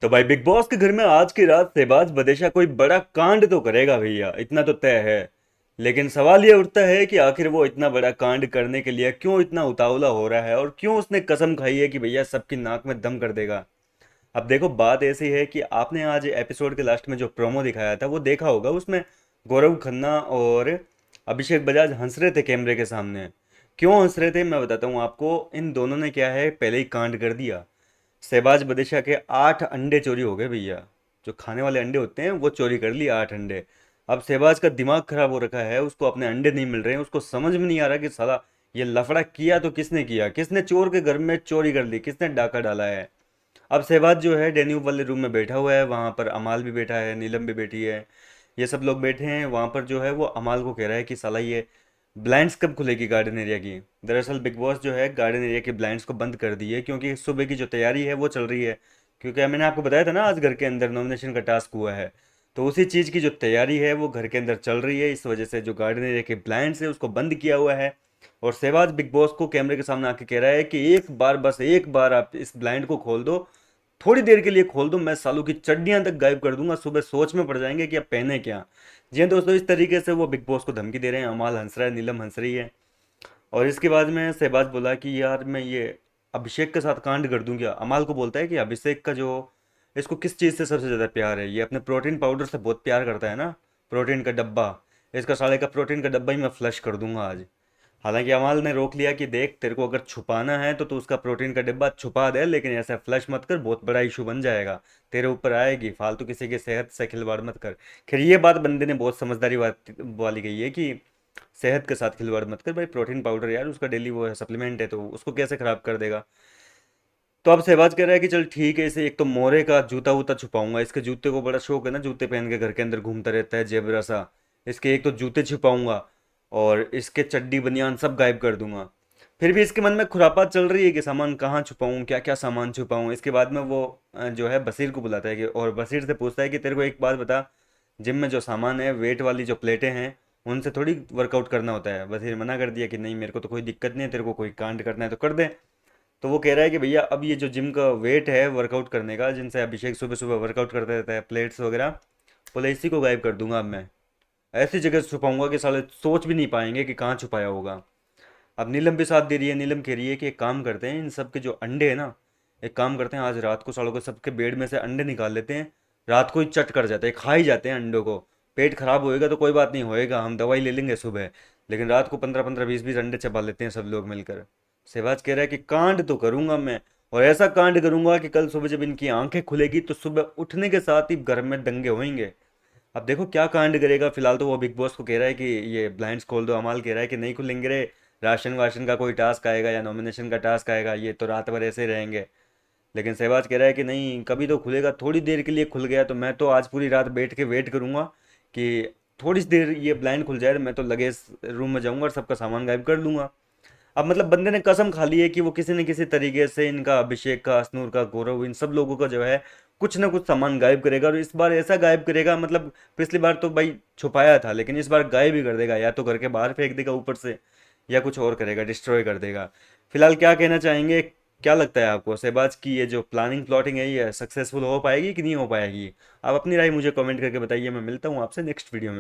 तो भाई big boss के घर में आज की रात शहबाज बदेशा कोई बड़ा कांड तो करेगा भैया, इतना तो तय है। लेकिन सवाल ये उठता है कि आखिर वो इतना बड़ा कांड करने के लिए क्यों इतना उतावला हो रहा है और क्यों उसने कसम खाई है कि भैया सबकी नाक में दम कर देगा। अब देखो, बात ऐसी है कि आपने आज एपिसोड के लास्ट में जो प्रोमो दिखाया था वो देखा होगा। उसमें गौरव खन्ना और अभिषेक बजाज हंस रहे थे कैमरे के सामने। क्यों हंस रहे थे मैं बताता हूँ आपको। इन दोनों ने क्या है, पहले ही कांड कर दिया। शहबाज बदेशा के 8 अंडे चोरी हो गए भैया। जो खाने वाले अंडे होते हैं वो चोरी कर लिए 8 अंडे। अब शहबाज का दिमाग खराब हो रखा है, उसको अपने अंडे नहीं मिल रहे हैं, उसको समझ में नहीं आ रहा कि साला ये लफड़ा किया तो किसने किया, किसने चोर के घर में चोरी कर ली, किसने डाका डाला है। अब शहबाज जो है डेन्यू वाले रूम में बैठा हुआ है, वहां पर अमाल भी बैठा है, नीलम भी बैठी है। ये सब लोग बैठे हैं वहां पर। जो है वो अमाल को कह रहा है कि साला ये ब्लाइंड्स कब खुलेगी गार्डन एरिया की। दरअसल बिग बॉस जो है गार्डन एरिया की ब्लाइंड्स को बंद कर दी है, क्योंकि सुबह की जो तैयारी है वो चल रही है। क्योंकि मैंने आपको बताया था ना, आज घर के अंदर नॉमिनेशन का टास्क हुआ है। तो उसी चीज़ की जो तैयारी है वो घर के अंदर चल रही है, इस वजह से जो गार्डन एरिया के ब्लाइंड्स है उसको बंद किया हुआ है। और शहबाज बिग बॉस को कैमरे के सामने आके कह रहा है कि एक बार, बस एक बार आप इस ब्लाइंड को खोल दो, थोड़ी देर के लिए खोल दो, मैं सालों की चड्डियां तक गायब कर दूंगा, सुबह सोच में पड़ जाएंगे कि अब पहने क्या। जी हाँ दोस्तों, इस तरीके से वो बिग बॉस को धमकी दे रहे हैं। अमाल हंस रहा है, नीलम हंस रही है। और इसके बाद में शहबाज बोला कि यार मैं ये अभिषेक के साथ कांड कर दूं क्या। अमाल को बोलता है कि अभिषेक का जो, इसको किस चीज़ से सबसे ज़्यादा प्यार है, ये अपने प्रोटीन पाउडर से बहुत प्यार करता है ना। प्रोटीन का डब्बा, इसका साले का प्रोटीन का डब्बा ही मैं फ्लश कर दूंगा आज। हालांकि अमाल ने रोक लिया कि देख, तेरे को अगर छुपाना है तो तू उसका प्रोटीन का डिब्बा छुपा दे, लेकिन ऐसा फ्लश मत कर, बहुत बड़ा इशू बन जाएगा, तेरे ऊपर आएगी। फालतू किसी की सेहत से खिलवाड़ मत कर। खैर ये बात बंदे ने बहुत समझदारी वाली कही है कि सेहत के साथ खिलवाड़ मत कर भाई। प्रोटीन पाउडर यार उसका डेली वो है, सप्लीमेंट है, तो उसको कैसे खराब कर देगा। तो अब शहबाज कह रहा है कि चल ठीक है, इसे एक तो मोरे का जूता वूता छुपाऊंगा, इसके जूते को बड़ा शौक है ना, जूते पहन के घर के अंदर घूमता रहता है जेबरा सा। इसके एक तो जूते छुपाऊंगा और इसके चड्डी बनियान सब गायब कर दूंगा। फिर भी इसके मन में खुरापात चल रही है कि सामान कहाँ छुपाऊं, क्या क्या सामान छुपाऊं। इसके बाद में वो जो है बसीर को बुलाता है कि, और बसीर से पूछता है कि तेरे को एक बात बता, जिम में जो सामान है, वेट वाली जो प्लेटें हैं, उनसे थोड़ी वर्कआउट करना होता है। बसीर मना कर दिया कि नहीं, मेरे को तो कोई दिक्कत नहीं है, तेरे को कोई कांड करना है तो कर दे। तो वो कह रहा है कि भैया अब ये जो जिम का वेट है वर्कआउट करने का, जिनसे अभिषेक सुबह सुबह वर्कआउट करता रहता है, प्लेट्स वगैरह, बोले इसी को गायब कर दूंगा अब मैं। ऐसी जगह छुपाऊंगा कि साले सोच भी नहीं पाएंगे कि कहाँ छुपाया होगा। अब नीलम भी साथ दे रही है। नीलम कह रही है कि एक काम करते हैं, इन सब के जो अंडे हैं ना, एक काम करते हैं, आज रात को सालों को सबके बेड में से अंडे निकाल लेते हैं, रात को ही चट कर जाते हैं, खा ही जाते हैं अंडों को। पेट खराब होएगा तो कोई बात नहीं, होएगा, हम दवाई ले लेंगे सुबह। लेकिन रात को 15-15 20-20 अंडे चबा लेते हैं सब लोग मिलकर। सहवाज कह रहा है कि कांड तो करूंगा मैं, और ऐसा कांड करूंगा कि कल सुबह जब इनकी आंखें खुलेगी तो सुबह उठने के साथ ही घर में दंगे होंगे। अब देखो क्या कांड करेगा। फिलहाल तो वो बिग बॉस को कह रहा है कि ये ब्लाइंड्स खोल दो। अमाल कह रहा है कि नहीं खुलेंगे रे, राशन वाशन का कोई टास्क आएगा या नॉमिनेशन का टास्क आएगा, ये तो रात भर ऐसे ही रहेंगे। लेकिन सहवाज कह रहा है कि नहीं, कभी तो खुलेगा, थोड़ी देर के लिए खुल गया तो मैं तो आज पूरी रात बैठ के वेट करूंगा कि थोड़ी सी देर ये ब्लाइंड खुल जाए, मैं तो लगे रूम में जाऊंगा और सबका सामान गायब कर दूंगा। अब मतलब बंदे ने कसम खा ली है कि वो किसी न किसी तरीके से इनका, अभिषेक का, अश्नूर का, गौरव, इन सब लोगों का जो है कुछ ना कुछ सामान गायब करेगा। और इस बार ऐसा गायब करेगा, मतलब पिछली बार तो भाई छुपाया था, लेकिन इस बार गायब ही कर देगा, या तो घर के बाहर फेंक देगा ऊपर से, या कुछ और करेगा, डिस्ट्रॉय कर देगा। फिलहाल क्या कहना चाहेंगे, क्या लगता है आपको शहबाज की ये जो प्लानिंग प्लॉटिंग है ये सक्सेसफुल हो पाएगी कि नहीं हो पाएगी। आप अपनी राय मुझे कमेंट करके बताइए। मैं मिलता हूँ आपसे नेक्स्ट वीडियो में।